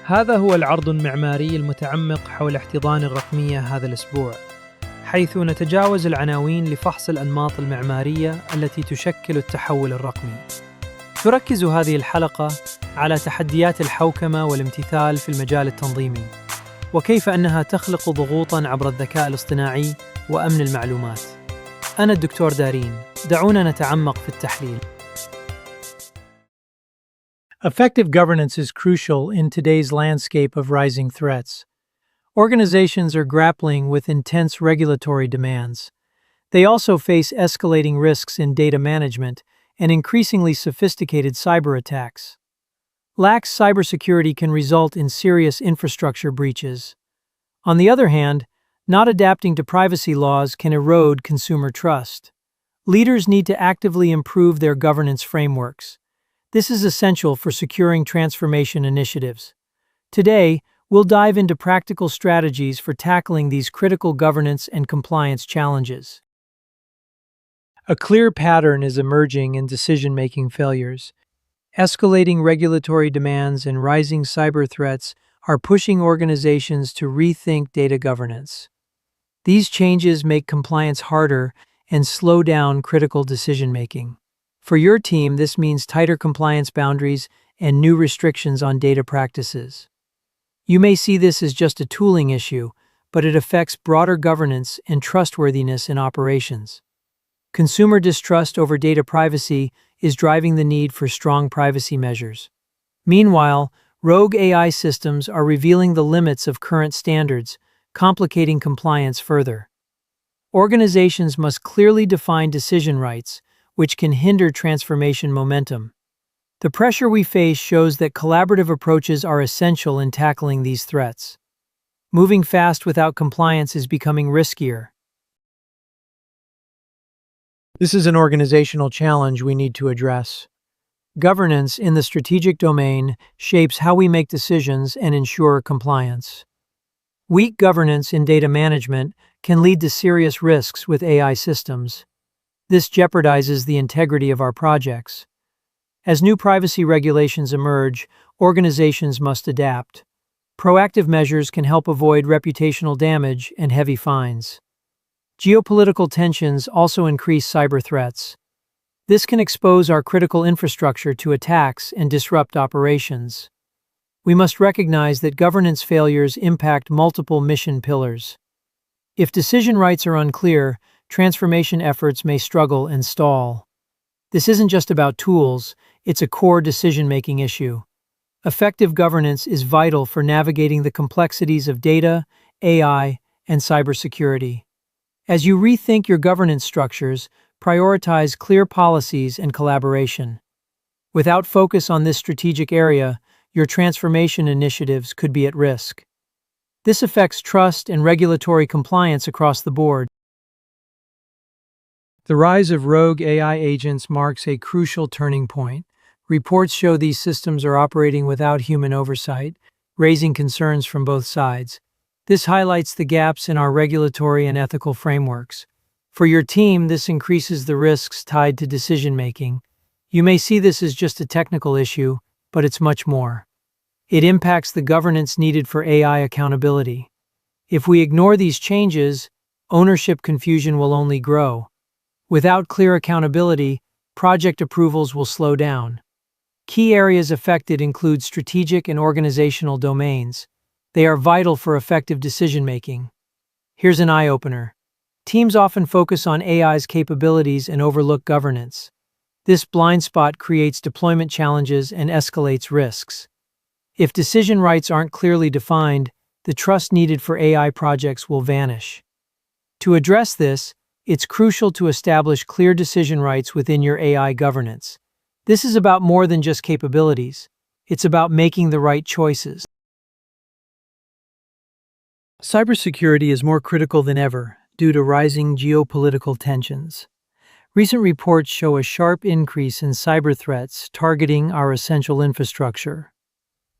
هذا هو العرض المعماري المتعمق حول احتضان الرقمية هذا الأسبوع، حيث نتجاوز العناوين لفحص الأنماط المعمارية التي تشكل التحول الرقمي. تركز هذه الحلقة على تحديات الحوكمة والامتثال في المجال التنظيمي، وكيف أنها تخلق ضغوطاً عبر الذكاء الاصطناعي وأمن المعلومات. أنا الدكتور دارين، دعونا نتعمق في التحليل. Effective governance is crucial in today's landscape of rising threats. Organizations are grappling with intense regulatory demands. They also face escalating risks in data management and increasingly sophisticated cyber attacks. Lax cybersecurity can result in serious infrastructure breaches. On the other hand, not adapting to privacy laws can erode consumer trust. Leaders need to actively improve their governance frameworks. This is essential for securing transformation initiatives. Today, we'll dive into practical strategies for tackling these critical governance and compliance challenges. A clear pattern is emerging in decision-making failures. Escalating regulatory demands and rising cyber threats are pushing organizations to rethink data governance. These changes make compliance harder and slow down critical decision-making. For your team, this means tighter compliance boundaries and new restrictions on data practices. You may see this as just a tooling issue, but it affects broader governance and trustworthiness in operations. Consumer distrust over data privacy is driving the need for strong privacy measures. Meanwhile, rogue AI systems are revealing the limits of current standards, complicating compliance further. Organizations must clearly define decision rights, which can hinder transformation momentum. The pressure we face shows that collaborative approaches are essential in tackling these threats. Moving fast without compliance is becoming riskier. This is an organizational challenge we need to address. Governance in the strategic domain shapes how we make decisions and ensure compliance. Weak governance in data management can lead to serious risks with AI systems. This jeopardizes the integrity of our projects. As new privacy regulations emerge, organizations must adapt. Proactive measures can help avoid reputational damage and heavy fines. Geopolitical tensions also increase cyber threats. This can expose our critical infrastructure to attacks and disrupt operations. We must recognize that governance failures impact multiple mission pillars. If decision rights are unclear, transformation efforts may struggle and stall. This isn't just about tools, it's a core decision-making issue. Effective governance is vital for navigating the complexities of data, AI, and cybersecurity. As you rethink your governance structures, prioritize clear policies and collaboration. Without focus on this strategic area, your transformation initiatives could be at risk. This affects trust and regulatory compliance across the board. The rise of rogue AI agents marks a crucial turning point. Reports show these systems are operating without human oversight, raising concerns from both sides. This highlights the gaps in our regulatory and ethical frameworks. For your team, this increases the risks tied to decision-making. You may see this as just a technical issue, but it's much more. It impacts the governance needed for AI accountability. If we ignore these changes, ownership confusion will only grow. Without clear accountability, project approvals will slow down. Key areas affected include strategic and organizational domains. They are vital for effective decision-making. Here's an eye-opener. Teams often focus on AI's capabilities and overlook governance. This blind spot creates deployment challenges and escalates risks. If decision rights aren't clearly defined, the trust needed for AI projects will vanish. To address this, it's crucial to establish clear decision rights within your AI governance. This is about more than just capabilities. It's about making the right choices. Cybersecurity is more critical than ever due to rising geopolitical tensions. Recent reports show a sharp increase in cyber threats targeting our essential infrastructure.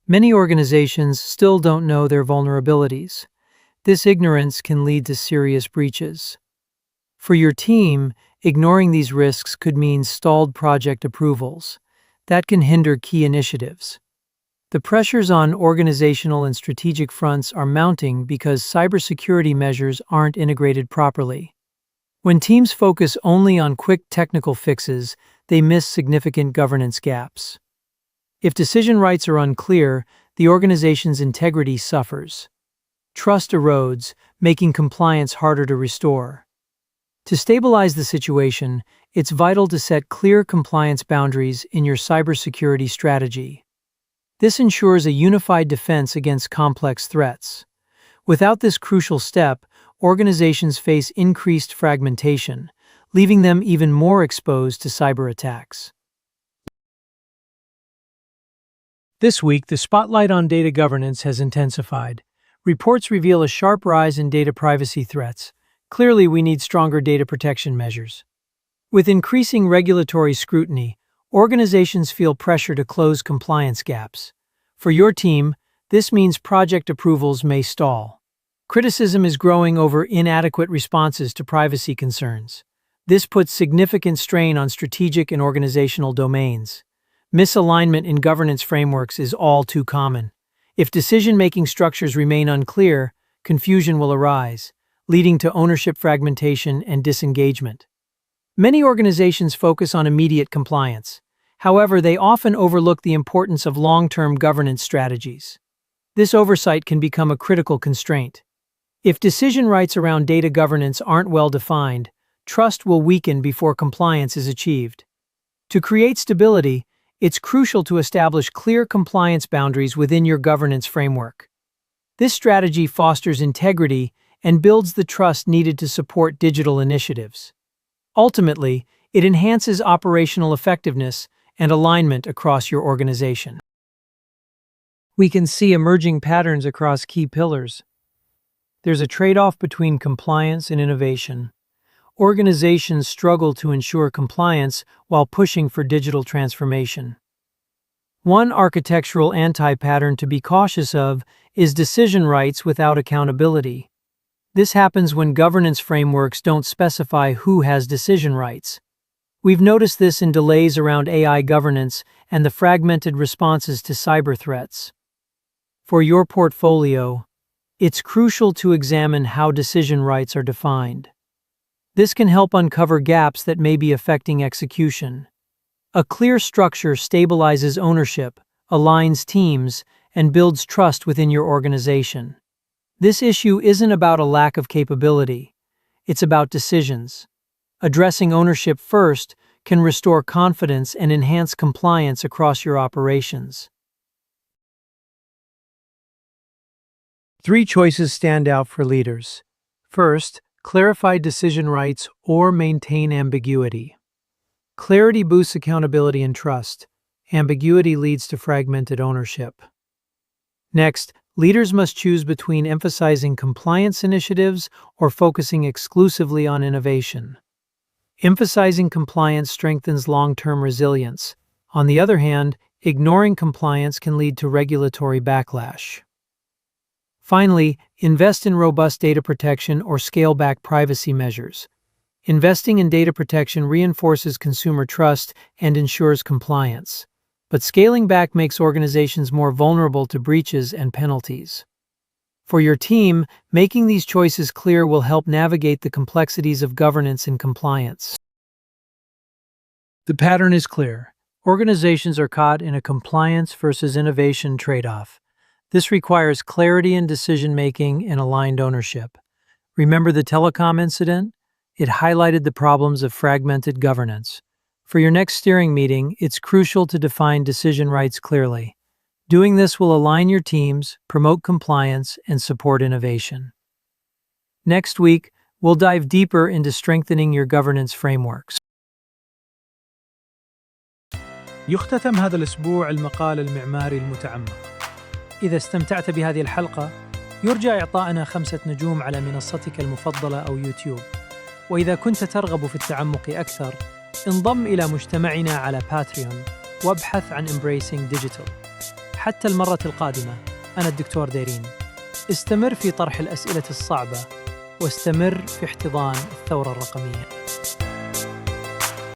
Many organizations still don't know their vulnerabilities. This ignorance can lead to serious breaches. For your team, ignoring these risks could mean stalled project approvals. That can hinder key initiatives. The pressures on organizational and strategic fronts are mounting because cybersecurity measures aren't integrated properly. When teams focus only on quick technical fixes, they miss significant governance gaps. If decision rights are unclear, the organization's integrity suffers. Trust erodes, making compliance harder to restore. To stabilize the situation, it's vital to set clear compliance boundaries in your cybersecurity strategy. This ensures a unified defense against complex threats. Without this crucial step, organizations face increased fragmentation, leaving them even more exposed to cyber attacks. This week, the spotlight on data governance has intensified. Reports reveal a sharp rise in data privacy threats. Clearly, we need stronger data protection measures. With increasing regulatory scrutiny, organizations feel pressure to close compliance gaps. For your team, this means project approvals may stall. Criticism is growing over inadequate responses to privacy concerns. This puts significant strain on strategic and organizational domains. Misalignment in governance frameworks is all too common. If decision-making structures remain unclear, confusion will arise, leading to ownership fragmentation and disengagement. Many organizations focus on immediate compliance. However, they often overlook the importance of long-term governance strategies. This oversight can become a critical constraint. If decision rights around data governance aren't well defined, trust will weaken before compliance is achieved. To create stability, it's crucial to establish clear compliance boundaries within your governance framework. This strategy fosters integrity and builds the trust needed to support digital initiatives. Ultimately, it enhances operational effectiveness and alignment across your organization. We can see emerging patterns across key pillars. There's a trade-off between compliance and innovation. Organizations struggle to ensure compliance while pushing for digital transformation. One architectural anti-pattern to be cautious of is decision rights without accountability. This happens when governance frameworks don't specify who has decision rights. We've noticed this in delays around AI governance and the fragmented responses to cyber threats. For your portfolio, it's crucial to examine how decision rights are defined. This can help uncover gaps that may be affecting execution. A clear structure stabilizes ownership, aligns teams, and builds trust within your organization. This issue isn't about a lack of capability. It's about decisions. Addressing ownership first can restore confidence and enhance compliance across your operations. 3 choices stand out for leaders. First, clarify decision rights or maintain ambiguity. Clarity boosts accountability and trust. Ambiguity leads to fragmented ownership. Next, leaders must choose between emphasizing compliance initiatives or focusing exclusively on innovation. Emphasizing compliance strengthens long-term resilience. On the other hand, ignoring compliance can lead to regulatory backlash. Finally, invest in robust data protection or scale back privacy measures. Investing in data protection reinforces consumer trust and ensures compliance. But scaling back makes organizations more vulnerable to breaches and penalties. For your team, making these choices clear will help navigate the complexities of governance and compliance. The pattern is clear. Organizations are caught in a compliance versus innovation trade-off. This requires clarity in decision-making and aligned ownership. Remember the telecom incident? It highlighted the problems of fragmented governance. For your next steering meeting, it's crucial to define decision rights clearly. Doing this will align your teams, promote compliance, and support innovation. Next week, we'll dive deeper into strengthening your governance frameworks. يختتم هذا الأسبوع المقال المعماري المتعمق. إذا استمتعت بهذه الحلقة، يرجى إعطائنا 5 نجوم على منصتك المفضلة أو يوتيوب. وإذا كنت ترغب في التعمق أكثر، انضم إلى مجتمعنا على باتريون وابحث عن Embracing Digital. حتى المرة القادمة، أنا الدكتور ديرين. استمر في طرح الأسئلة الصعبة واستمر في احتضان الثورة الرقمية.